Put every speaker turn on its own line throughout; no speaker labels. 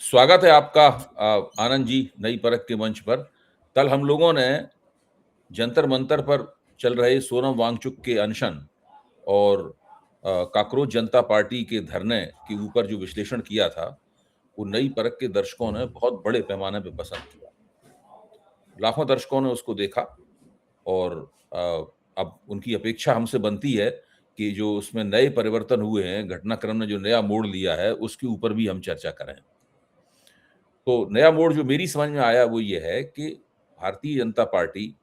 स्वागत है आपका आनंद जी नई परख के मंच पर। कल हम लोगों ने जंतर मंतर पर चल रहे सोनम वांगचुक के अनशन और कॉकरोच जनता पार्टी के धरने के ऊपर जो विश्लेषण किया था, वो नई परख के दर्शकों ने बहुत बड़े पैमाने पे पसंद किया। लाखों दर्शकों ने उसको देखा और अ, अब उनकी अपेक्षा हमसे बनती है कि जो उसमें नए परिवर्तन हुए हैं, घटनाक्रम ने जो नया मोड़ लिया है, उसके ऊपर भी हम चर्चा करें। तो नया मोड़ जो मेरी समझ में आया वो ये है कि भारतीय जनता पार्टी,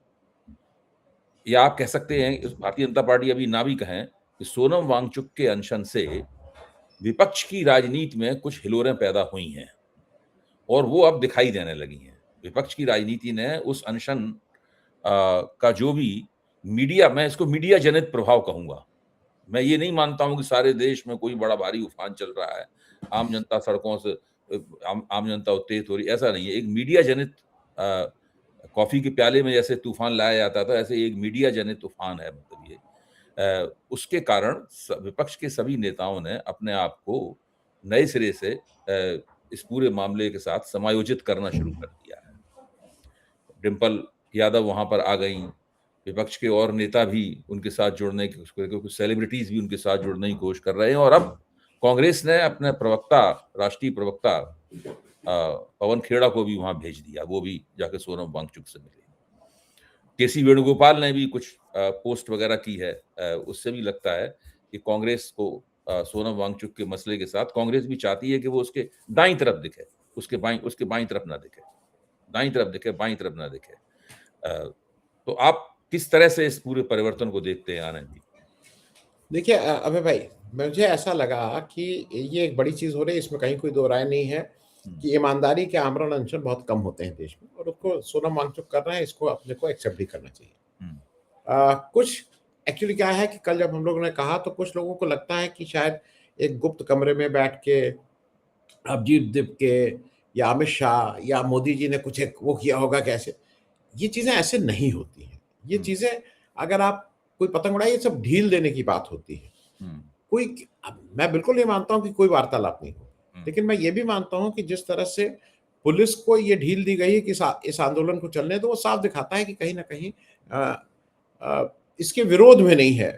या आप कह सकते हैं इस भारतीय जनता पार्टी अभी ना भी कहें, कि सोनम वांगचुक के अनशन से विपक्ष की राजनीति में कुछ हिलोरें पैदा हुई हैं और वो अब दिखाई देने लगी हैं। विपक्ष की राजनीति ने उस अनशन का जो भी मीडिया, मैं इसको मीडिया जनित प्रभाव कहूंगा। मैं ये नहीं मानता हूं कि सारे देश में कोई बड़ा भारी उफान चल रहा है, आम जनता सड़कों से आम जनता उत्तेजित हो रही, ऐसा नहीं है। एक मीडिया जनित कॉफी के प्याले में जैसे तूफान लाया जाता था, ऐसे एक मीडिया जनित तूफान है। मतलब ये उसके कारण विपक्ष के सभी नेताओं ने अपने आप को नए सिरे से इस पूरे मामले के साथ समायोजित करना शुरू कर दिया है। डिम्पल यादव वहां पर आ गई, विपक्ष के और नेता भी उनके साथ जुड़ने की, कुछ सेलिब्रिटीज भी उनके साथ जुड़ने की कोशिश कर रहे हैं। और अब कांग्रेस ने अपने प्रवक्ता, राष्ट्रीय प्रवक्ता पवन खेड़ा को भी वहां भेज दिया, वो भी जाके सोनम वांगचुक से मिले। केसी वेणुगोपाल ने भी कुछ पोस्ट वगैरह की है। उससे भी लगता है कि कांग्रेस को सोनम वांगचुक के मसले के साथ कांग्रेस भी चाहती है कि वो उसके दाईं तरफ दिखे, उसके बाईं तरफ ना दिखे, दाईं तरफ दिखे, बाईं तरफ ना दिखे। तो आप किस तरह से इस पूरे परिवर्तन को देखते हैं आनंद जी?
देखिए अभय भाई, मुझे ऐसा लगा कि ये एक बड़ी चीज़ हो रही है, इसमें कहीं कोई दो राय नहीं है कि ईमानदारी के आमरण अनशन बहुत कम होते हैं देश में, और उसको सोनम वांगचुक कर रहे हैं, इसको अपने को एक्सेप्ट भी करना चाहिए। कुछ एक्चुअली क्या है कि कल जब हम लोगों ने कहा तो कुछ लोगों को लगता है कि शायद एक गुप्त कमरे में बैठ के अभिजीत दीप के या अमित शाह या मोदी जी ने कुछ एक वो किया होगा कैसे। ये चीज़ें ऐसे नहीं होती हैं। ये चीज़ें अगर आप कोई पतंग उड़ाए, ये सब ढील देने की बात होती है। कोई अब मैं बिल्कुल नहीं मानता हूँ कि कोई वार्तालाप नहीं हो, लेकिन मैं ये भी मानता हूँ कि जिस तरह से पुलिस को ये ढील दी गई है कि इस आंदोलन को चलने दो, वो साफ दिखाता है कि कहीं न कहीं इसके विरोध में नहीं है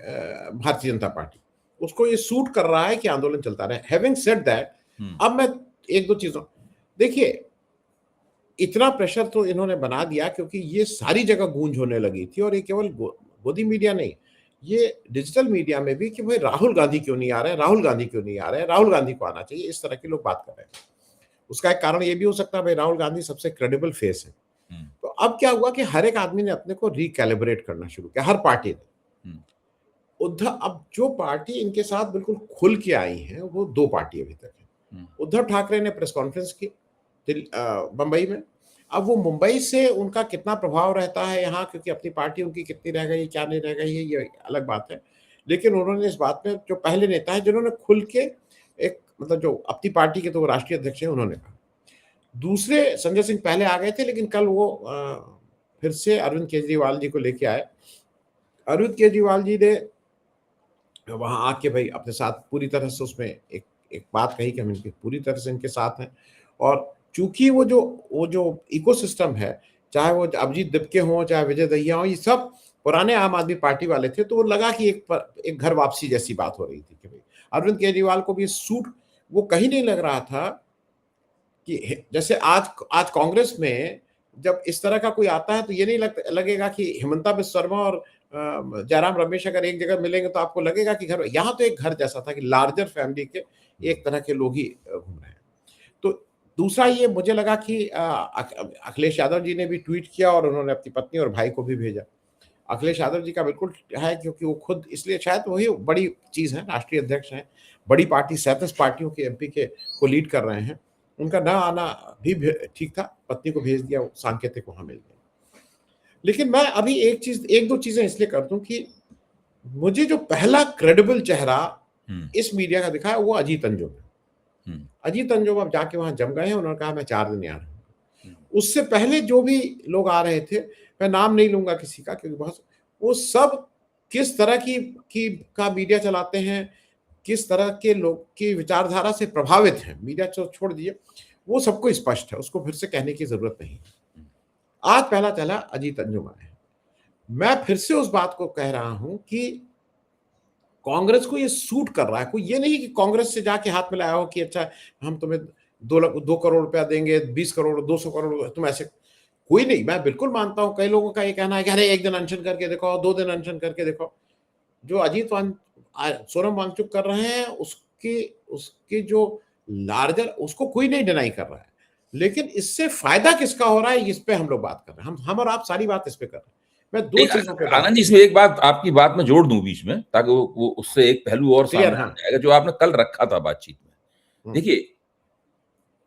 भारतीय जनता पार्टी। उसको ये सूट कर रहा है कि आंदोलन चलता रहे। हैविंग सेड दैट, अब मैं 1-2 चीज़ों, देखिए, इतना प्रेशर तो इन्होंने बना दिया क्योंकि ये सारी जगह गूंज होने लगी थी, और ये केवल गोदी मीडिया नहीं, ये डिजिटल मीडिया में भी कि भाई राहुल गांधी क्यों नहीं आ रहे हैं, राहुल गांधी क्यों नहीं आ रहे हैं, राहुल गांधी को आना चाहिए, इस तरह के लोग बात कर रहे हैं। उसका एक कारण ये भी हो सकता है भाई राहुल गांधी सबसे क्रेडिबल फेस है। तो अब क्या हुआ कि हर एक आदमी ने अपने को रिकैलिब्रेट करना शुरू किया, हर पार्टी ने। उद्धव, अब जो पार्टी इनके साथ बिल्कुल खुल के आई है वो 2 पार्टी अभी तक है। उद्धव ठाकरे ने प्रेस कॉन्फ्रेंस की बंबई में। अब वो मुंबई से उनका कितना प्रभाव रहता है यहाँ, क्योंकि अपनी पार्टी उनकी कितनी रह गई, क्या नहीं रह गई है, ये अलग बात है। लेकिन उन्होंने इस बात में, जो पहले नेता है जिन्होंने खुल के एक, मतलब जो अपनी पार्टी के तो राष्ट्रीय अध्यक्ष हैं, उन्होंने कहा। दूसरे संजय सिंह पहले आ गए थे, लेकिन कल वो फिर से अरविंद केजरीवाल जी को लेके आए। अरविंद केजरीवाल जी ने वहाँ आके भाई अपने साथ पूरी तरह से उसमें एक एक बात कही कि हम इनकी पूरी तरह से इनके साथ हैं। और चूंकि वो जो इकोसिस्टम है, चाहे वो अभिजीत दिपके हों, चाहे विजय दहिया हों, ये सब पुराने आम आदमी पार्टी वाले थे, तो वो लगा कि एक घर वापसी जैसी बात हो रही थी कि भाई अरविंद केजरीवाल को भी सूट, वो कहीं नहीं लग रहा था कि जैसे आज आज कांग्रेस में जब इस तरह का कोई आता है तो ये नहीं लगेगा कि हेमंता बिस्वा शर्मा और जयराम रमेश अगर एक जगह मिलेंगे तो आपको लगेगा कि घर, यहाँ तो एक घर जैसा था कि लार्जर फैमिली के एक तरह के लोग ही घूम रहे हैं। तो दूसरा ये मुझे लगा कि अखिलेश यादव जी ने भी ट्वीट किया और उन्होंने अपनी पत्नी और भाई को भी भेजा। अखिलेश यादव जी का बिल्कुल है, क्योंकि वो खुद, इसलिए शायद वही बड़ी चीज़ है, राष्ट्रीय अध्यक्ष हैं, बड़ी पार्टी 37 पार्टियों के एमपी के को लीड कर रहे हैं। उनका ना आना भी ठीक था, पत्नी को भेज दिया, वो सांकेतिक वहाँ मिल गया। लेकिन मैं अभी एक दो चीज़ें इसलिए कर दूँ कि मुझे जो पहला क्रेडिबल चेहरा इस मीडिया का दिखा है वो अजीत अंजुम है। अजीत अंजुम अब जाके वहाँ जम गए हैं, उन्होंने कहा मैं 4 दिन यहाँ रहूँगा। उससे पहले जो भी लोग आ रहे थे, मैं नाम नहीं लूँगा किसी का क्योंकि बहुत, वो सब किस तरह का मीडिया चलाते हैं, किस तरह के लोग की विचारधारा से प्रभावित हैं, मीडिया छोड़ दीजिए, वो सबको स्पष्ट है, उसको फिर से कहने की जरूरत नहीं। आज पहला चला अजीत अंजुम आए। मैं फिर से उस बात को कह रहा हूं कि कांग्रेस को ये सूट कर रहा है। कोई ये नहीं कि कांग्रेस से जाके हाथ मिलाया हो कि अच्छा हम तुम्हें 2 करोड़ रुपया देंगे, 20 करोड़, 200 करोड़, तुम ऐसे। कोई नहीं। मैं बिल्कुल मानता हूं, कई लोगों का ये कहना है कि अरे 1 दिन अनशन करके देखो, 2 दिन अनशन करके देखो। जो सोनम वांगचुक कर रहे हैं, उसकी उसकी जो लार्जर, उसको कोई नहीं डिनाई कर रहा है। लेकिन इससे फायदा किसका हो रहा है, इस पे हम लोग बात कर रहे हैं। हम और आप सारी बात इस पे कर रहे हैं। मैं दो चीजों पे बात,
आनंद जी, इसमें एक बात आपकी बात में जोड़ दूं बीच में, ताकि वो उससे एक पहलू और
क्लियर।
सामने आ
हाँ।
जाएगा जो आपने कल रखा था बातचीत में। देखिए,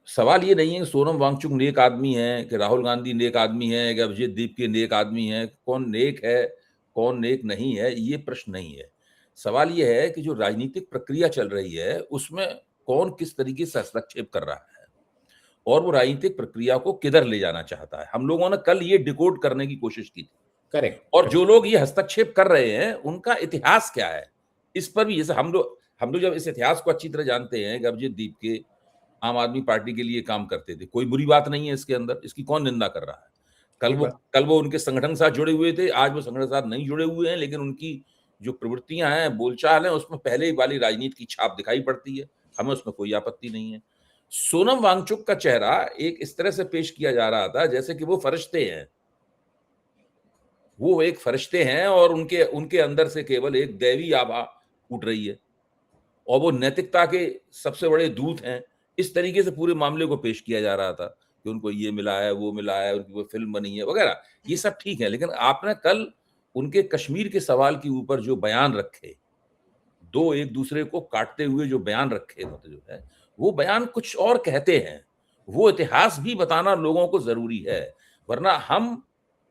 सवाल ये नहीं है कि सोनम वांगचुक नेक आदमी है, कि राहुल गांधी नेक आदमी है, कि अभिजीत दीप नेक आदमी है। कौन नेक है, कौन नेक नहीं है, ये प्रश्न नहीं है। सवाल ये है कि जो राजनीतिक प्रक्रिया चल रही है उसमें कौन किस तरीके से हस्तक्षेप कर रहा है और वो राजनीतिक प्रक्रिया को किधर ले जाना चाहता है। हम लोगों ने कल ये डिकोड करने की कोशिश की थी।
करेक्ट।
और जो लोग ये हस्तक्षेप कर रहे हैं उनका इतिहास क्या है, इस पर भी, जैसे हम लोग जब इस इतिहास को अच्छी तरह जानते हैं कि अभिजीत दीप के आम आदमी पार्टी के लिए काम करते थे, कोई बुरी बात नहीं है इसके अंदर, इसकी कौन निंदा कर रहा है।
ठीक बात।
कल वो उनके संगठन के साथ जुड़े हुए थे, आज वो संगठन के साथ नहीं जुड़े हुए हैं, लेकिन उनकी जो प्रवृत्तियां हैं, बोलचाल है, उसमें पहले ही वाली राजनीति की छाप दिखाई पड़ती है। हमें उसमें कोई आपत्ति नहीं है। सोनम वांगचुक का चेहरा एक इस तरह से पेश किया जा रहा था जैसे कि वो फरिश्ते हैं, वो एक फरिश्ते हैं और उनके उनके अंदर से केवल एक दैवी आभा फूट रही है और वो नैतिकता के सबसे बड़े दूत हैं। इस तरीके से पूरे मामले को पेश किया जा रहा था कि उनको ये मिला है, वो मिला है, उनकी वो फिल्म बनी है वगैरह। ये सब ठीक है, लेकिन आपने कल उनके कश्मीर के सवाल के ऊपर जो बयान रखे, दो एक दूसरे को काटते हुए जो बयान रखे, मतलब जो है वो बयान कुछ और कहते हैं। वो इतिहास भी बताना लोगों को जरूरी है, वरना हम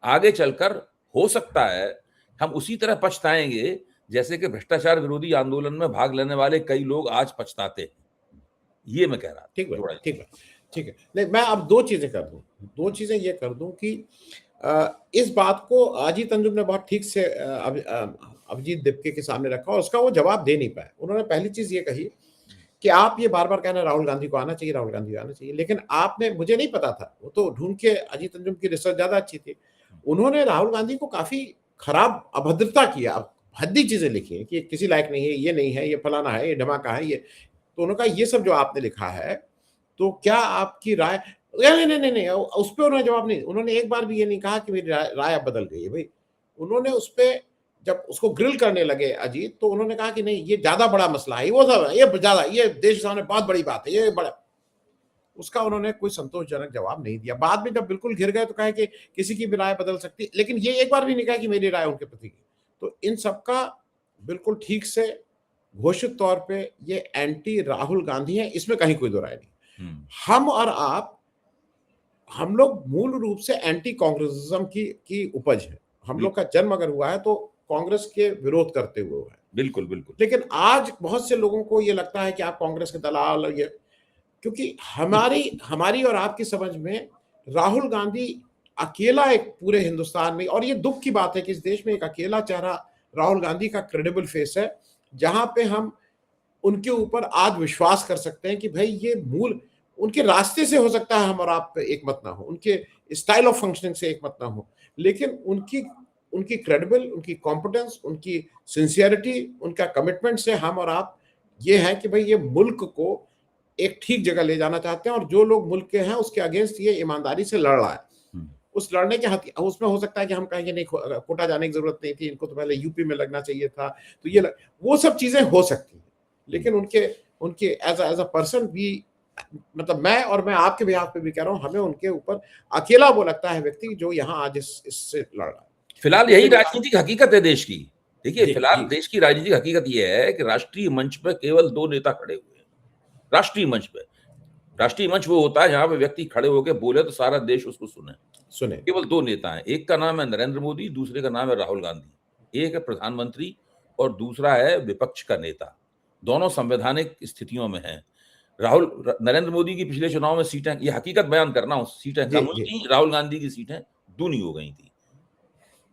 आगे चलकर, हो सकता है, हम उसी तरह पछताएंगे जैसे कि भ्रष्टाचार विरोधी आंदोलन में भाग लेने वाले कई लोग आज पछताते हैं। ये मैं कह रहा था।
ठीक
जोड़ा
है, ठीक है, ठीक है। नहीं, मैं अब 2 चीज़ें कर दूँ। 2 चीज़ें ये कर दूँ कि इस बात को अजीत अंजुम ने बहुत ठीक से अभिजीत दिप्के के सामने रखा और उसका वो जवाब दे नहीं पाए। उन्होंने पहली चीज़ ये कही कि आप ये बार-बार कह रहे हैं राहुल गांधी को आना चाहिए, राहुल गांधी को आना चाहिए। लेकिन आपने, मुझे नहीं पता था, वो तो ढूँढ के, अजीत अंजुम की रिसर्च ज़्यादा अच्छी थी। उन्होंने राहुल गांधी को काफ़ी खराब अभद्रता किया, भद्दी चीज़ें लिखी हैं कि किसी लायक नहीं है, ये फलाना है, ये धमाका है, ये। तो उन्होंने कहा ये सब जो आपने लिखा है, तो क्या आपकी राय, नहीं, नहीं, नहीं, नहीं, उस पे उन्होंने जवाब नहीं, उन्होंने एक बार भी ये नहीं कहा कि मेरी राय अब बदल गई है भाई। उन्होंने उस पे, जब उसको ग्रिल करने लगे अजीत, तो उन्होंने कहा कि नहीं, ये ज्यादा बड़ा मसला है, वो सब है, ये ज्यादा, ये देश के सामने बहुत बड़ी बात है, ये बड़ा। उसका उन्होंने कोई संतोषजनक जवाब नहीं दिया। बाद में जब बिल्कुल घिर गए तो कहा कि किसी की भी राय बदल सकती है, लेकिन ये एक बार भी नहीं कहा कि मेरी राय उनके प्रति की। तो इन सबका बिल्कुल ठीक से घोषित तौर पे ये एंटी राहुल गांधी है, इसमें कहीं कोई दो राय नहीं। हम और आप, हम लोग मूल रूप से एंटी कांग्रेसिज्म की उपज है। हम लोग का जन्म अगर हुआ है तो कांग्रेस के विरोध करते हुए हुआ है।
बिल्कुल, बिल्कुल।
लेकिन आज बहुत से लोगों को ये लगता है कि आप कांग्रेस के दलाल, ये, क्योंकि हमारी हमारी और आपकी समझ में राहुल गांधी अकेला एक पूरे हिंदुस्तान में, और ये दुख की बात है कि इस देश में एक अकेला चेहरा राहुल गांधी का क्रेडिबल फेस है, जहां पे हम उनके ऊपर आज विश्वास कर सकते हैं कि भाई ये मूल उनके रास्ते से हो सकता है हम और आप एक मत ना हो, उनके स्टाइल ऑफ फंक्शनिंग से एक मत ना हो, लेकिन उनकी उनकी क्रेडिबल, उनकी कॉम्पिटेंस, उनकी सिंसियरिटी, उनका कमिटमेंट से हम और आप ये है कि भाई ये मुल्क को एक ठीक जगह ले जाना चाहते हैं, और जो लोग मुल्क के हैं उसके अगेंस्ट ये ईमानदारी से लड़ रहा है। उस लड़ने के उसमें हो सकता है कि हम कहेंगे नहीं, कोटा जाने की जरूरत नहीं थी, इनको तो पहले यूपी में लगना चाहिए था, तो ये वो सब चीजें हो सकती हैं। लेकिन उनके उनके एज अ पर्सन भी, मतलब मैं आपके बिहाफ पे भी कह रहा हूं, हमें उनके ऊपर अकेला वो लगता है व्यक्ति जो यहाँ आज इससे लड़ रहा है।
फिलहाल यही राजनीतिक हकीकत है देश की। देखिए,
जी,
फिलहाल
जी।
देश की राजनीतिक हकीकत यह है कि राष्ट्रीय मंच पर केवल 2 नेता खड़े हुए हैं। राष्ट्रीय मंच पे, राष्ट्रीय मंच वो होता है जहां पे व्यक्ति खड़े होकर बोले तो सारा देश उसको सुने। केवल 2 नेता हैं, एक का नाम है नरेंद्र मोदी, दूसरे का नाम है राहुल गांधी। एक है प्रधानमंत्री और दूसरा है विपक्ष का नेता। दोनों संवैधानिक स्थितियों में हैं। नरेंद्र मोदी की पिछले चुनाव में सीटें, ये हकीकत बयान कर रहा हूं, सीटें
जी,
कम हुई
जी।
थी, राहुल गांधी की सीटें दूनी हो गई थी।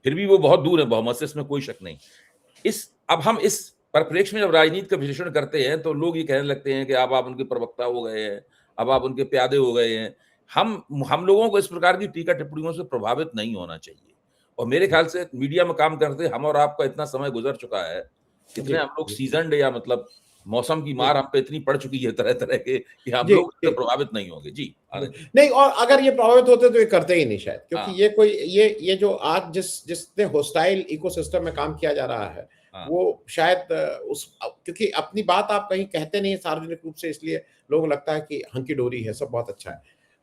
फिर भी वो बहुत दूर है बहुमत से, इसमें कोई शक नहीं। अब हम इस परिप्रेक्ष्य में जब राजनीति का विश्लेषण करते हैं तो लोग ये कहने लगते हैं कि अब आप उनके प्रवक्ता हो गए हैं, अब आप उनके प्यादे हो गए हैं। हम लोगों को इस प्रकार की टीका टिप्पणियों से प्रभावित नहीं होना चाहिए। और मेरे ख्याल से मीडिया में काम करते हम और आपका इतना समय गुजर चुका है,
जी,
इतने हम लोग
जी,
सीजन्ड, या मतलब मौसम की
जी,
मार हम पे इतनी पड़ चुकी है तरह-तरह के, कि हम
जी,
लोग इससे
जी।
प्रभावित नहीं होंगे। जी, आनंद जी।
नहीं, और अगर ये प्रभावित होते तो ये करते ही नहीं शायद, क्योंकि
हाँ,
ये कोई ये जो आज जितने हॉस्टाइल इकोसिस्टम में काम किया जा रहा है,
हाँ।
वो शायद क्योंकि अपनी बात आप कहीं कहते नहीं है सार्वजनिक रूप से, इसलिए लोगों को लगता है कि हंकी डोरी है, सब बहुत अच्छा है।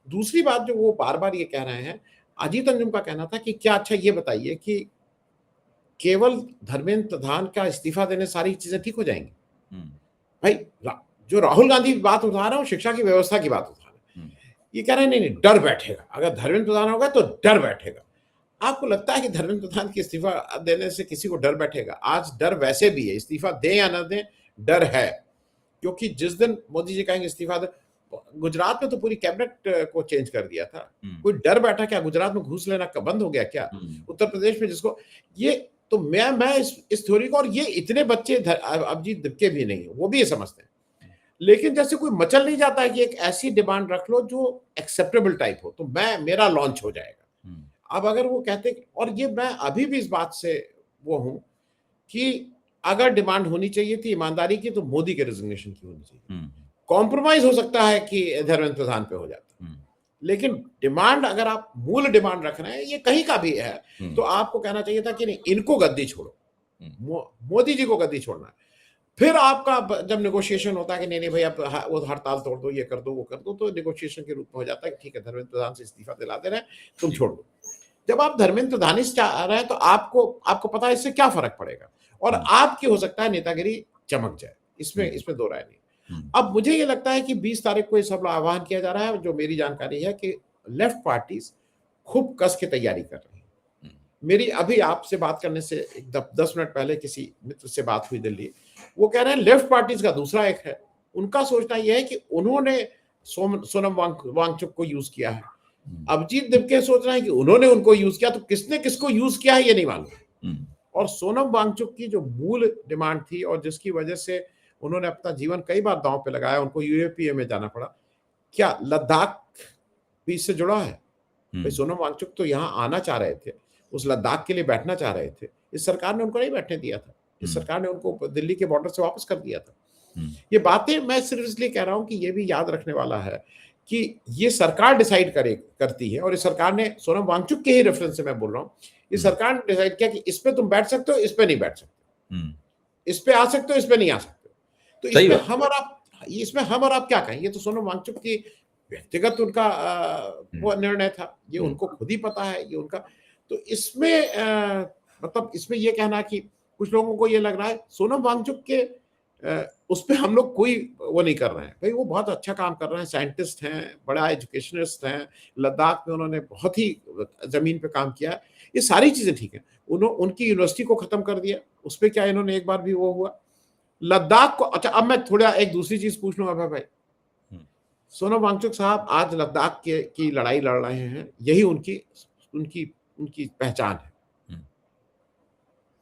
दूसरी बात जो वो बार-बार ये कह रहे हैं, अजीत अंजुम का कहना था कि क्या, अच्छा ये बताइए कि केवल धर्मेंद्र प्रधान का इस्तीफा देने से सारी चीज़ें ठीक हो जाएँगी?
हुँ,
भाई जो राहुल गांधी बात उठा रहा है वो शिक्षा की व्यवस्था की बात उठा रहा है।
हुँ,
ये कह रहे हैं नहीं नहीं, डर बैठेगा, अगर धर्मेंद्र प्रधान होगा तो डर बैठेगा। आपको लगता है कि धर्मेंद्र प्रधान के इस्तीफा देने से किसी को डर बैठेगा? आज डर वैसे भी है, इस्तीफा दें या ना दें, डर है। क्योंकि जिस दिन मोदी जी कहेंगे इस्तीफा दे, गुजरात में तो पूरी कैबिनेट को चेंज कर दिया था।
हुँ,
कोई डर बैठा क्या? गुजरात में घूस लेना बंद हो गया क्या?
हुँ,
उत्तर प्रदेश में जिसको ये, तो मैं इस थ्योरी को, और ये इतने बच्चे अभिजीत दिपके भी नहीं है, वो भी ये समझते हैं। लेकिन जैसे कोई मचल नहीं जाता है कि एक ऐसी डिमांड रख लो जो एक्सेप्टेबल टाइप हो, तो मेरा लॉन्च हो जाएगा।
हुँ,
अब अगर वो कहते, और ये मैं अभी भी इस बात से वो हूं कि अगर डिमांड होनी चाहिए थी ईमानदारी की, तो मोदी के रेजिग्नेशन की होनी चाहिए।
हुँ,
कॉम्प्रोमाइज हो सकता है कि धर्मेंद्र प्रधान पे हो जाता,
हुँ,
लेकिन डिमांड अगर आप मूल डिमांड रख रहे हैं, ये कहीं का भी है,
हुँ,
तो आपको कहना चाहिए था कि नहीं, इनको गद्दी छोड़ो,
हुँ,
मोदी जी को गद्दी छोड़ना है। फिर आपका जब नेगोशिएशन होता है कि नहीं नहीं भाई, अब वो हड़ताल तोड़ दो, ये कर दो, वो कर दो, तो नेगोशिएशन के रूप में हो जाता है कि ठीक है, धर्मेंद्र प्रधान से इस्तीफा दिला दे रहे हैं, तुम
जी,
छोड़ दो। जब आप धर्मेंद्र प्रधान ही चाह रहे हैं, तो आपको आपको पता है इससे क्या फर्क पड़ेगा, और
हुँ,
आपकी हो सकता है नेतागिरी चमक जाए,
हुँ,
इसमें दो राय नहीं।
हुँ,
अब मुझे ये लगता है कि 20 तारीख को ये सब आह्वान किया जा रहा है, जो मेरी जानकारी है कि लेफ्ट पार्टीज खूब कस के तैयारी कर रही हैं।
हुँ,
मेरी अभी आपसे बात करने से 10 मिनट पहले किसी मित्र से बात हुई दिल्ली, वो कह रहे हैं लेफ्ट पार्टीज का दूसरा एक है, उनका सोचना यह है कि उन्होंने सोनम वांगचुक को यूज किया है।
हुँ,
अभिजीत दिपके सोच रहे हैं कि उन्होंने उनको यूज किया, तो किसने किसको यूज किया है ये नहीं मालूम।
हुँ,
और सोनम वांगचुक की जो मूल डिमांड थी, और जिसकी वजह से उन्होंने अपना जीवन कई बार दांव पे लगाया, उनको यूएपीए में जाना पड़ा, क्या लद्दाख भी इससे जुड़ा है?
हुँ,
भाई सोनम वांगचुक तो यहाँ आना चाह रहे थे, उस लद्दाख के लिए बैठना चाह रहे थे, इस सरकार ने उनको नहीं बैठने दिया था, इस
हुँ,
सरकार ने उनको दिल्ली के बॉर्डर से वापस कर दिया था।
हुँ,
ये बातें मैं सिर्फ इसलिए कह रहा हूँ कि ये भी याद रखने वाला है कि ये सरकार डिसाइड करती है, और इस सरकार ने, सोनम वांगचुक के ही रेफरेंस से मैं बोल रहा हूँ, इस
हुँ,
सरकार ने डिसाइड किया कि इस पे तुम बैठ सकते हो, इस पे नहीं बैठ सकते,
हुँ,
इस पे आ सकते हो, इस पे नहीं आ सकते। तो
सही बात।
इसमें हम और आप क्या कहें? ये तो सोनम वांगचुक की व्यक्तिगत उनका
हुँ,
वो निर्णय था, ये
हुँ,
उनको खुद ही पता है, ये उनका। तो इसमें मतलब इसमें ये कहना कि कुछ लोगों को ये लग रहा है सोनम वांगचुक के उस पे हम लोग कोई वो नहीं कर रहे हैं। भई वो बहुत अच्छा काम कर रहे हैं, साइंटिस्ट हैं, बड़ा एजुकेशनिस्ट हैं, लद्दाख में उन्होंने बहुत ही ज़मीन पे काम किया है। ये सारी चीज़ें ठीक हैं। उनकी यूनिवर्सिटी को खत्म कर दिया, उस पे क्या इन्होंने एक बार भी वो हुआ? लद्दाख को, अच्छा अब मैं थोड़ा एक दूसरी चीज़ पूछ लूँ अभय भाई।
हुँ,
सोनम वांगचुक साहब आज लद्दाख के की लड़ाई लड़ रहे हैं, यही उनकी उनकी उनकी पहचान है।
हुँ,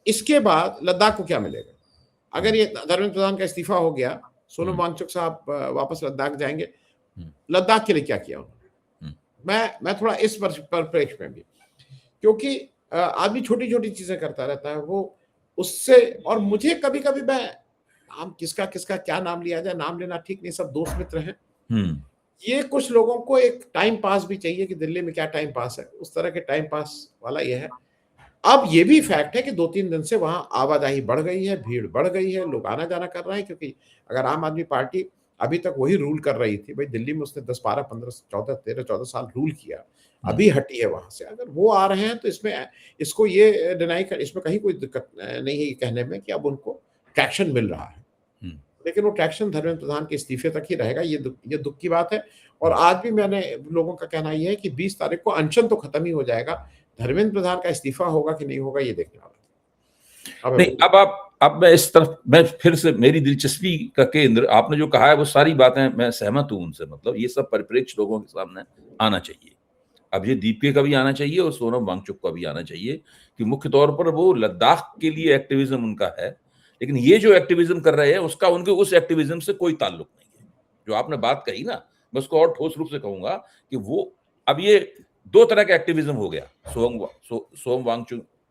इसके बाद लद्दाख को क्या मिलेगा?
हुँ,
अगर ये धर्मेंद्र प्रधान का इस्तीफा हो गया, सोनम
हुँ,
वांगचुक साहब वापस लद्दाख जाएँगे,
हुँ,
लद्दाख के लिए क्या किया उन्होंने?
हुँ,
मैं थोड़ा इस परिप्रेक्ष्य में भी, क्योंकि आदमी छोटी-छोटी चीज़ें करता रहता है, वो उससे, और मुझे कभी-कभी मैं, नाम किसका क्या नाम लिया जाए, नाम लेना ठीक नहीं, सब दोस्त मित्र हैं।
हुँ,
ये कुछ लोगों को एक टाइम पास भी चाहिए कि दिल्ली में क्या टाइम पास है, उस तरह के टाइम पास वाला ये है। अब ये भी फैक्ट है कि 2-3 दिन से वहाँ आवाजाही बढ़ गई है, भीड़ बढ़ गई है, लोग आना-जाना कर रहे हैं, क्योंकि अगर आम आदमी पार्टी अभी तक वही रूल कर रही थी, भई दिल्ली में उसने 10, 12, 15, 14, 13-14 साल रूल किया,
हुँ,
अभी हटी है वहाँ से। अगर वो आ रहे हैं तो इसमें इसको ये डिनाई कर, इसमें कहीं कोई दिक्कत नहीं है ये कहने में कि अब उनको ट्रैक्शन मिल रहा है।
हुँ,
लेकिन वो ट्रैक्शन धर्मेंद्र प्रधान के इस्तीफे तक ही रहेगा, ये दुःख की बात है। और आज भी मैंने, लोगों का कहना ये है कि 20 तारीख को अनशन तो खत्म ही हो जाएगा, धर्मेंद्र प्रधान का इस्तीफा होगा कि नहीं होगा ये देखने वाला है।
नहीं, अब मैं इस तरफ, मैं फिर से, मेरी दिलचस्पी का केंद्र आपने जो कहा है वो सारी बातें मैं सहमत हूँ उनसे, मतलब ये सब परिप्रेक्ष्य लोगों के सामने आना चाहिए। अब ये दीपिका का भी आना चाहिए और सोनम वांगचुक का भी आना चाहिए, कि मुख्य तौर पर वो लद्दाख के लिए एक्टिविज्म उनका है, लेकिन ये जो एक्टिविज्म कर रहे हैं उसका उनके उस एक्टिविज्म से कोई ताल्लुक नहीं है। जो आपने बात कही ना मैं उसको और ठोस रूप से कहूंगा कि वो अब ये दो तरह का एक्टिविज्म हो गया।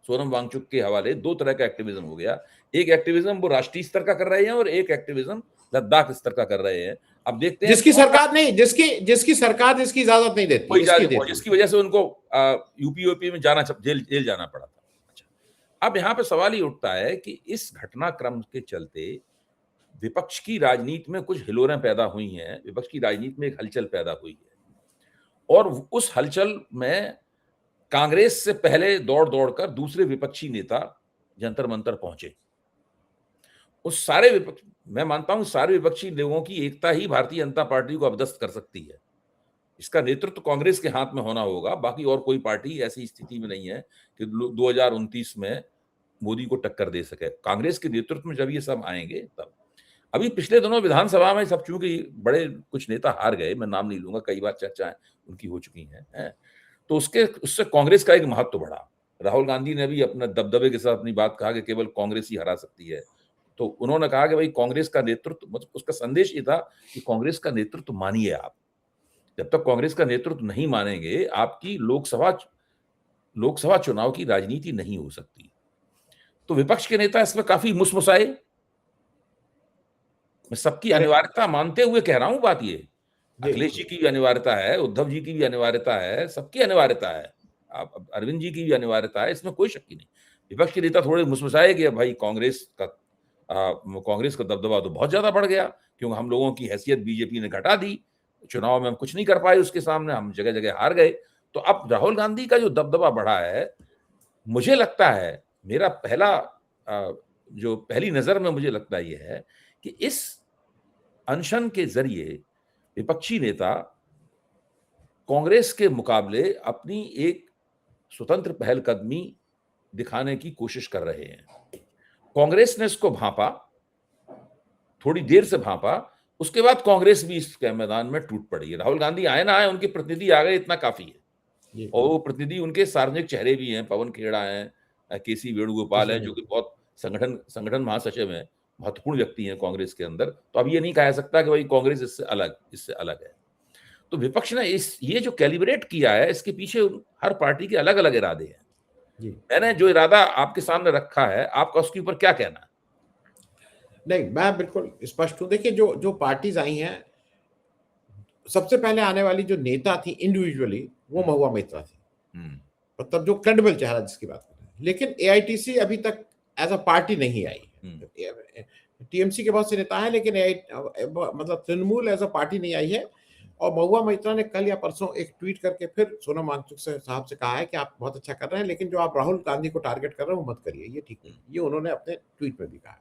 सोनम वांगचुक के हवाले दो तरह का एक्टिविज्म हो गया। एक एक्टिविज्म वो राष्ट्रीय स्तर का कर रहे हैं और एक एक्टिविज्म लद्दाख स्तर का कर रहे हैं। अब देखते हैं
जिसकी सरकार नहीं, जिसकी सरकार जिसकी इजाजत नहीं देती,
जिसकी वजह से उनको यूपी में जाना, जेल जाना पड़ा था। अच्छा, अब यहाँ पे सवाल ही उठता है कि इस घटनाक्रम के चलते विपक्ष की राजनीति में कुछ हिलोरें पैदा हुई हैं, विपक्ष की राजनीति में एक हलचल पैदा हुई है, और उस हलचल में कांग्रेस से पहले दौड़ दौड़कर दूसरे विपक्षी नेता जंतर मंतर पहुंचे। उस सारे विपक्ष, मैं मानता हूं सारे विपक्षी लोगों की एकता ही भारतीय जनता पार्टी को अपदस्थ कर सकती है। इसका नेतृत्व कांग्रेस के हाथ में होना होगा, बाकी और कोई पार्टी ऐसी स्थिति में नहीं है कि 2029 में मोदी को टक्कर दे सके। कांग्रेस के नेतृत्व में जब ये सब आएंगे तब। अभी पिछले दिनों विधानसभा में सब, चूंकि बड़े कुछ नेता हार गए, मैं नाम नहीं लूंगा, कई बार चर्चाएं उनकी हो चुकी हैं, तो उससे कांग्रेस का एक महत्व बढ़ा। राहुल गांधी ने भी अपने दबदबे के साथ अपनी बात कहा कि केवल कांग्रेस ही हरा सकती है। तो उन्होंने कहा कि भाई कांग्रेस का नेतृत्व, मतलब उसका संदेश ये था कि कांग्रेस का नेतृत्व मानिए आप। जब तक कांग्रेस का नेतृत्व नहीं मानेंगे, आपकी लोकसभा चुनाव की राजनीति नहीं हो सकती। तो विपक्ष के नेता इसमें काफी मुसमुसाए। मैं सबकी अनिवार्यता मानते हुए कह रहा हूं बात ये, अखिलेश जी की भी अनिवार्यता है, उद्धव जी की भी अनिवार्यता है, सबकी अनिवार्यता है, अरविंद जी की भी अनिवार्यता है, इसमें कोई शक ही नहीं। विपक्ष के नेता थोड़े मुसमुसाए कि भाई कांग्रेस का दबदबा तो बहुत ज्यादा बढ़ गया, क्योंकि हम लोगों की हैसियत बीजेपी ने घटा दी, चुनाव में हम कुछ नहीं कर पाए उसके सामने, हम जगह जगह हार गए। तो अब राहुल गांधी का जो दबदबा बढ़ा है, मुझे लगता है, मेरा पहली नजर में मुझे लगता है ये है कि इस अनशन के जरिए विपक्षी नेता कांग्रेस के मुकाबले अपनी एक स्वतंत्र पहलकदमी दिखाने की कोशिश कर रहे हैं। कांग्रेस ने इसको भांपा, थोड़ी देर से भांपा, उसके बाद कांग्रेस भी इसके मैदान में टूट पड़ी। राहुल गांधी आए ना आए, उनके प्रतिनिधि आ गए, इतना काफी है। और वो प्रतिनिधि उनके सार्वजनिक चेहरे भी हैं, पवन खेड़ा हैं, केसी वेणुगोपाल हैं, जो कि बहुत संगठन महासचिव हैं, महत्वपूर्ण व्यक्ति हैं कांग्रेस के अंदर। तो अब ये नहीं कहा जा सकता कि भाई कांग्रेस इससे अलग है। तो विपक्ष ने ये जो कैलिब्रेट किया है, इसके पीछे हर पार्टी के अलग अलग इरादे हैं। मैंने जो इरादा आपके सामने रखा है, आपका उसके ऊपर क्या कहना है?
नहीं, मैं बिल्कुल स्पष्ट हूं। देखिए, जो पार्टीज आई हैं, सबसे पहले आने वाली जो नेता थी इंडिविजुअली, वो महुआ मोइत्रा थी, मतलब जो क्रेडिबल चेहरा जिसकी बात कर रहे हैं। लेकिन एआईटीसी अभी तक एज अ पार्टी नहीं आई। टीएमसी के बहुत से नेता हैं, लेकिन मतलब तृणमूल एज अ पार्टी नहीं आई है। और महुआ मोइत्रा ने कल या परसों एक ट्वीट करके फिर सोनम वांगचुक साहब से कहा है कि आप बहुत अच्छा कर रहे हैं, लेकिन जो आप राहुल गांधी को टारगेट कर रहे हो, मत करिए, ये ठीक नहीं। ये उन्होंने अपने ट्वीट में भी कहा।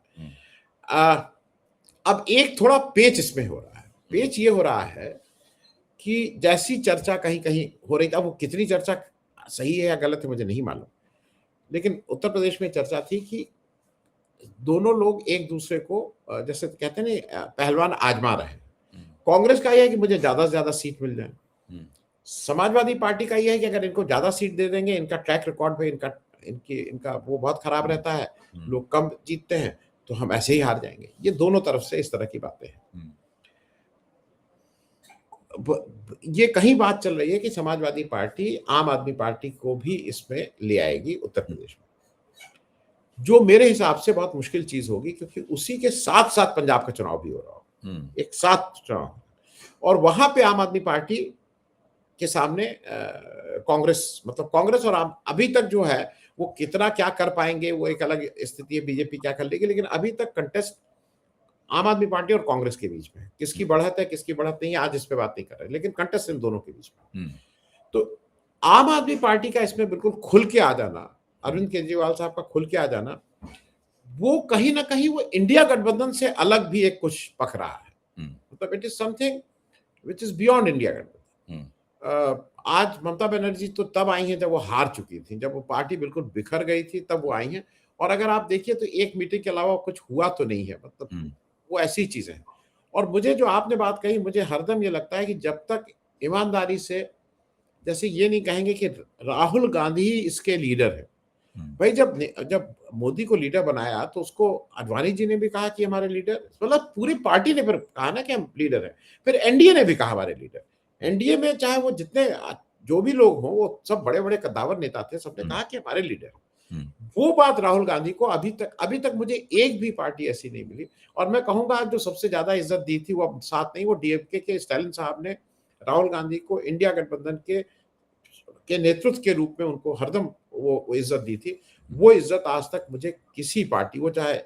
अब एक थोड़ा पेच इसमें हो रहा है। पेच ये हो रहा है कि जैसी चर्चा कहीं कहीं हो रही थी, अब वो कितनी चर्चा सही है या गलत है मुझे नहीं मालूम, लेकिन उत्तर प्रदेश में चर्चा थी कि दोनों लोग एक दूसरे को, जैसे कहते हैं ना, पहलवान आजमा रहे हैं। कांग्रेस का यह है कि मुझे ज्यादा से ज्यादा सीट मिल जाए, समाजवादी पार्टी का यह है कि अगर इनको ज्यादा सीट दे देंगे, इनका ट्रैक रिकॉर्ड पे इनका वो बहुत खराब रहता है, लोग कम जीतते हैं, तो हम ऐसे ही हार जाएंगे। ये दोनों तरफ से इस तरह की बातें हैं। ये कहीं बात चल रही है कि समाजवादी पार्टी आम आदमी पार्टी को भी इसमें ले आएगी उत्तर प्रदेश में, जो मेरे हिसाब से बहुत मुश्किल चीज होगी, क्योंकि उसी के साथ साथ पंजाब का चुनाव भी हो रहा हो, एक साथ चुनाव, और वहां पे आम आदमी पार्टी के सामने कांग्रेस, मतलब कांग्रेस और अभी तक जो है वो कितना क्या कर पाएंगे, वो एक अलग स्थिति है, बीजेपी क्या कर लेगी। लेकिन अभी तक कंटेस्ट आम आदमी पार्टी और कांग्रेस के बीच में, किसकी बढ़त है किसकी बढ़त नहीं है, आज इस पे बात नहीं कर रहे, लेकिन कंटेस्ट इन दोनों के बीच में। तो आम आदमी पार्टी का इसमें बिल्कुल खुल के आ जाना, अरविंद केजरीवाल साहब का खुल के आ जाना, वो कहीं ना कहीं वो इंडिया गठबंधन से अलग भी एक कुछ पक रहा है। मतलब it is something which is beyond India गठबंधन। आज ममता बनर्जी तो तब आई हैं जब वो हार चुकी थी, जब वो पार्टी बिल्कुल बिखर गई थी, तब वो आई हैं। और अगर आप देखिए तो एक मीटिंग के अलावा कुछ हुआ तो नहीं है, मतलब वो ऐसी चीजें हैं। और मुझे जो आपने बात कही, मुझे हरदम ये लगता है कि जब तक ईमानदारी से, जैसे ये नहीं कहेंगे कि राहुल गांधी ही इसके लीडर है, भाई जब मोदी को लीडर बनाया तो उसको अडवाणी जी ने भी कहा कि हमारे लीडर, मतलब पूरी पार्टी ने फिर कहा ना कि हम लीडर हैं। फिर एनडीए ने भी कहा हमारे लीडर। एनडीए में चाहे वो जितने जो भी लोग हों, वो सब बड़े-बड़े कद्दावर नेता थे, सबने कहा कि हमारे लीडर। वो बात राहुल गांधी को अभी तक मुझे एक भी पार्टी ऐसी नहीं मिली। और मैं कहूंगा जो सबसे ज्यादा इज्जत दी थी वो अब साथ नहीं, वो डीएमके के स्टालिन साहब ने राहुल गांधी को इंडिया गठबंधन के नेतृत्व के रूप में उनको हरदम वो इज्जत दी थी। वो इज्जत आज तक मुझे किसी पार्टी, वो चाहे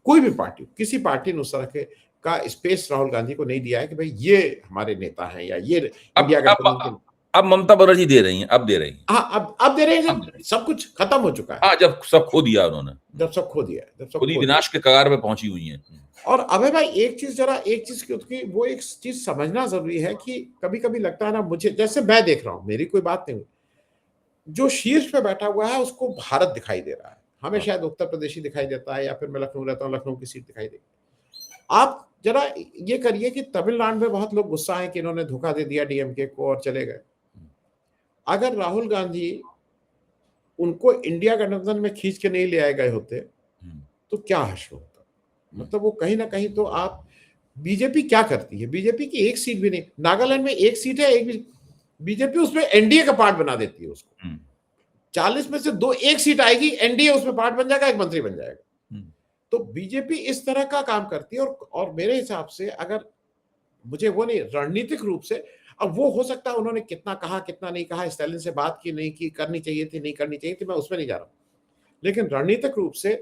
कोई भी पार्टी, किसी पार्टी ने उस तरह के का स्पेस राहुल गांधी को नहीं दिया है कि भाई ये हमारे नेता हैं या ये इंडिया गठबंधन के।
अब ममता बनर्जी दे रही हैं, अब दे रही हैं।
हाँ, अब दे रहे हैं जब सब कुछ खत्म हो चुका है।
हाँ, जब सब खो दिया उन्होंने,
जब सब खो दिया, जब सब
खुद ही विनाश के कगार पे पहुंची हुई हैं।
और अबे भाई एक चीज की वो एक चीज समझना जरूरी है कि कभी कभी लगता है ना मुझे, जैसे मैं देख रहा हूं, मेरी कोई बात नहीं, जो शीर्ष पे बैठा हुआ है उसको भारत दिखाई दे रहा है, हमें शायद उत्तर प्रदेश ही दिखाई देता है, या फिर मैं लखनऊ रहता हूँ, लखनऊ की सीट दिखाई देगी। आप जरा ये करिए कि तमिलनाडु में बहुत लोग गुस्सा है कि इन्होंने धोखा दे दिया डीएमके को और चले गए। अगर राहुल गांधी उनको इंडिया गठबंधन में खींच के नहीं ले आए गए होते तो क्या हश्र होता। मतलब वो कहीं ना कहीं तो आप, बीजेपी क्या करती है, बीजेपी की एक सीट भी नहीं, नागालैंड में एक सीट है, एक भी बीजेपी उसमें एनडीए का पार्ट बना देती है उसको। 40 में से एक सीट आएगी, एनडीए उसमें पार्ट बन जाएगा, एक मंत्री बन जाएगा। तो बीजेपी इस तरह का काम करती है। और मेरे हिसाब से, अगर मुझे वो नहीं, रणनीतिक रूप से, अब वो हो सकता है उन्होंने कितना कहा कितना नहीं कहा, स्टालिन से बात की नहीं की, करनी चाहिए थी नहीं करनी चाहिए थी, मैं उसमें नहीं जा रहा हूं, लेकिन रणनीतिक रूप से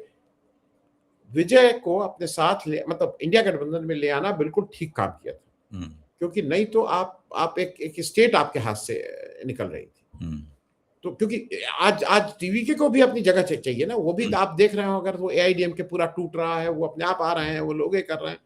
विजय को अपने साथ मतलब इंडिया गठबंधन में ले आना बिल्कुल ठीक काम किया था। क्योंकि नहीं तो आप एक स्टेट आपके हाथ से निकल रही थी। तो क्योंकि आज टीवी को भी अपनी जगह चाहिए ना, वो भी आप देख रहे हो, अगर वो एआईडीएम के पूरा टूट रहा है, वो अपने आप आ रहे हैं, वो लोग कर रहे हैं,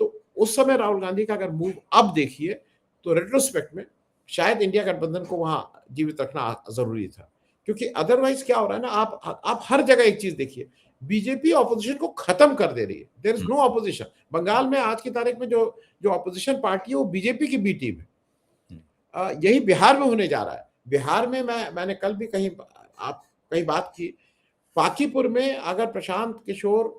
तो उस समय राहुल गांधी का अगर मूव अब देखिए तो रेट्रोस्पेक्ट में शायद इंडिया गठबंधन को वहां जीवित रखना जरूरी था। क्योंकि अदरवाइज क्या हो रहा है ना, आप हर जगह एक चीज देखिए, बीजेपी ऑपोजिशन को खत्म कर दे रही है। There is no opposition. Bengal में आज की तारीख में जो ऑपोजिशन पार्टी है वो बीजेपी की बी टीम है। यही बिहार में होने जा रहा है। बिहार में मैंने कल भी कहीं बात की, पाकीपुर में अगर प्रशांत किशोर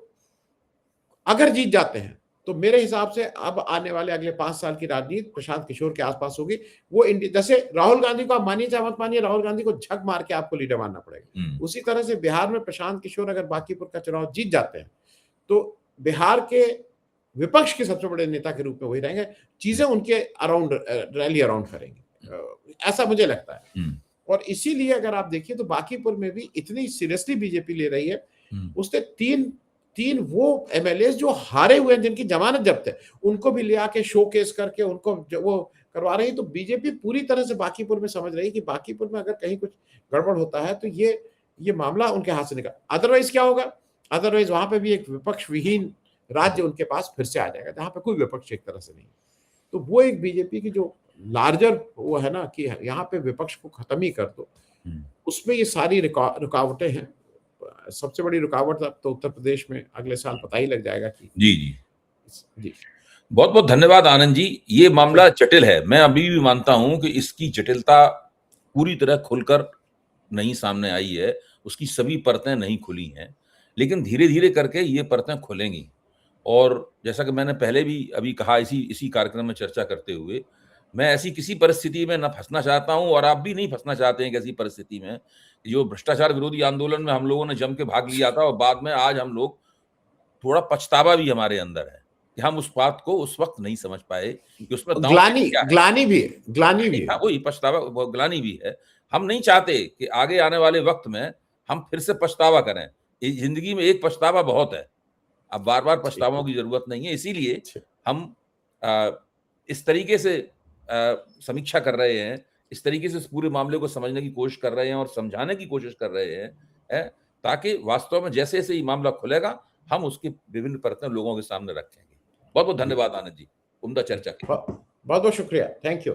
अगर जीत जाते हैं तो मेरे हिसाब से अब आने वाले अगले 5 साल की राजनीति प्रशांत किशोर के आसपास होगी। वो जैसे राहुल गांधी को आप मानिए चाहे मत मानिए, राहुल गांधी को झक मार के आपको लीडर मानना पड़ेगा। उसी तरह से बिहार में प्रशांत किशोर अगर बांकीपुर का चुनाव जीत जाते हैं तो बिहार के विपक्ष के सबसे बड़े नेता के रूप में वही रहेंगे, चीजें उनके अराउंड रैली अराउंड करेंगे, ऐसा मुझे लगता है। और इसीलिए अगर आप देखिए तो बांकीपुर में भी इतनी सीरियसली बीजेपी ले रही है। उसने तीन वो एमएलए जो हारे हुए हैं, जिनकी जमानत जब्त है, उनको भी ले आके शोकेस करके उनको वो करवा रही है। तो बीजेपी पूरी तरह से बांकीपुर में समझ रही है कि बांकीपुर में अगर कहीं कुछ गड़बड़ होता है तो ये मामला उनके हाथ से निकल, अदरवाइज क्या होगा, अदरवाइज वहां पे भी एक विपक्ष विहीन राज्य उनके पास फिर से आ जाएगा, जहां पे कोई विपक्ष एक तरह से नहीं। तो वो एक बीजेपी की जो लार्जर वो है ना कि यहाँ पे विपक्ष को खत्म ही कर दो, उसमें ये सारी रुकावटें हैं। सबसे बड़ी रुकावट अब तो उत्तर प्रदेश में अगले साल पता ही लग जाएगा कि जी।
बहुत बहुत धन्यवाद आनंद जी। ये मामला जटिल है, मैं अभी भी मानता हूं कि इसकी जटिलता पूरी तरह खुलकर नहीं सामने आई है, उसकी सभी परतें नहीं खुली हैं, लेकिन धीरे धीरे करके ये परतें खुलेंगी। और जैसा कि मैंने पहले भी अभी कहा इसी कार्यक्रम में चर्चा करते हुए, मैं ऐसी किसी परिस्थिति में न फंसना चाहता हूं, और आप भी नहीं फंसना चाहते हैं ऐसी परिस्थिति में जो भ्रष्टाचार विरोधी आंदोलन में हम लोगों ने जम के भाग लिया था, और बाद में आज हम लोग थोड़ा पछतावा भी हमारे अंदर है कि हम उस बात को उस वक्त नहीं समझ पाए कि उसमें
ग्लानी भी है।
वही पछतावा, ग्लानी भी है। हम नहीं चाहते कि आगे आने वाले वक्त में हम फिर से पछतावा करें। जिंदगी में एक पछतावा बहुत है, अब बार बार पछतावों की जरूरत नहीं है। इसीलिए हम इस तरीके से समीक्षा कर रहे हैं, इस तरीके से इस पूरे मामले को समझने की कोशिश कर रहे हैं और समझाने की कोशिश कर रहे हैं, ताकि वास्तव में जैसे जैसे ये मामला खुलेगा हम उसकी विभिन्न परतें लोगों के सामने रखेंगे। बहुत बहुत धन्यवाद आनंद जी, उम्दा चर्चा की।
बहुत बहुत शुक्रिया, थैंक यू।